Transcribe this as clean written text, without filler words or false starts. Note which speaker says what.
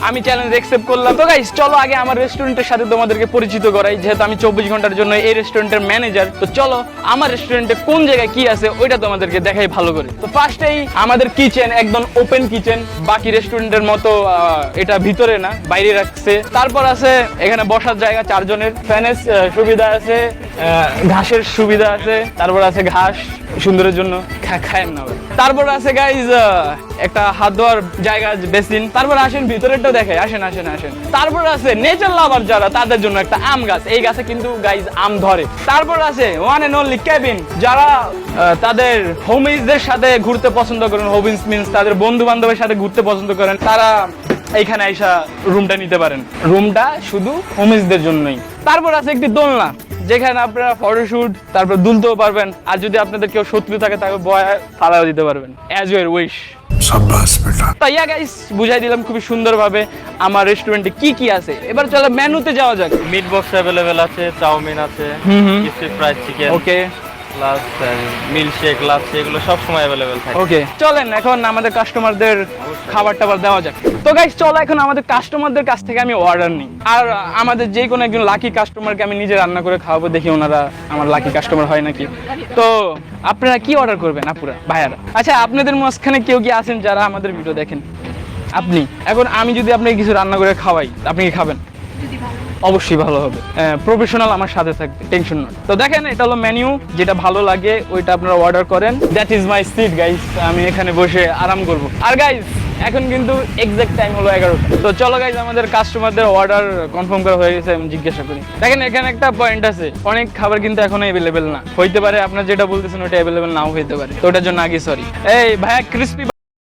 Speaker 1: আমি challenge accept করলাম। তো গাইস চলো আগে আমার রেস্টুরেন্টের সাথে তোমাদেরকে পরিচিত করাই, যেহেতু আমি 24 ঘন্টার জন্য এই রেস্টুরেন্টের ম্যানেজার। তো চলো আমার রেস্টুরেন্টে কোন জায়গায় কি আছে ওইটা তোমাদেরকে দেখাই ভালো করে। তো ফার্স্টেই আমাদের কিচেন একদম ওপেন কিচেন, বাকি রেস্টুরেন্টের মতো এটা ভিতরে না, বাইরে রাখছে। তারপর আছে এখানে বসার জায়গা 4 জনের, ফ্যানের সুবিধা আছে, ঘাসের সুবিধা আছে, তারপর আছে ঘাস সুন্দরের জন্য খায়েন না। তারপর আছে গাইজ একটা হাত ধোয়ার জায়গা, বেসিন। তারপর আসেন ভিতরেরটাও দেখে, আসেন আসেন আসেন। তারপর আছে নেচার লাভার যারা, তাদের জন্য একটা আম গাছ, এই গাছে কিন্তু গাইজ আম ধরে। তারপর আছে ওয়ান এন্ড অনলি ক্যাবিন, যারা তাদের হোমিজদের সাথে ঘুরতে পছন্দ করেন, হোমিজ মিন্স তাদের বন্ধু বান্ধবের সাথে ঘুরতে পছন্দ করেন, তারা এইখানে আইসা রুমটা নিতে পারেন। রুমটা শুধু হোমিজদের জন্যই। তারপর আছে একটি দোলনা, যেখানে আপনারা ফটোশুট তারপর দুলতেও পারবেন, আর যদি আপনাদের কেউ শত্রু থাকে তাকে বয় ফালাও দিতে পারবেন, অ্যাজ ইউর উইশ। তাই গাইস বুঝাই দিলাম খুবই সুন্দরভাবে আমার রেস্টুরেন্টে কি কি আছে। এবার চলো মেনুতে যাওয়া যাক।
Speaker 2: মিট বক্স অ্যাভেলেবেল আছে, চাউমিন আছে, ক্রিসপি ফ্রাইড চিকেন,
Speaker 1: ওকে
Speaker 2: প্লাস মিল্কশেক, লাচ্ছি, এগুলো সব সময় অ্যাভেলেবেল থাকে।
Speaker 1: ওকে চলেন এখন আমাদের কাস্টমারদের খাবার টাবার দেওয়া যাক। তো গাইস চলো এখন আমাদের কাস্টমারদের কাছ থেকে আমি অর্ডার নিই, আর আমাদের যে কোনো একজন লাকি কাস্টমারকে আমি নিজে রান্না করে খাওয়াবো, দেখি ওনারা আমার লাকি কাস্টমার হয় নাকি। তো আপনারা কি অর্ডার করবেন আপুরা ভাইয়ারা? আচ্ছা আপনাদের মাঝখানে কেউ কি আছেন যারা আমাদের ভিডিও দেখেন? আপনি এখন আমি যদি আপনাকে কিছু রান্না করে খাওয়াই, আপনি কি খাবেন? অবশ্যই ভালো হবে, প্রফেশনাল আমার সাথে থাকবে, টেনশন নট। তো দেখেন এটা হলো মেনু, যেটা ভালো লাগে ওইটা আপনারা অর্ডার করেন। That is my seat guys, আমি এখানে বসে আরাম করব। আর গাইস এখন কিন্তু এক্সাক্ট টাইম হলো 11টা। তো চলো গাইস আমাদের কাস্টমারদের অর্ডার কনফার্ম করা হয়ে গেছে, আমি জিজ্ঞাসা করি। দেখেন এখানে একটা পয়েন্ট আছে, অনেক খাবার কিন্তু এখনো অ্যাভেলেবেল না, হইতে পারে আপনার যেটা বলতেছেন ওটা অ্যাভেলেবেল নাও হইতে পারে, তো ওটার জন্য আগে সরি। এই ভাইয়া ক্রিসপি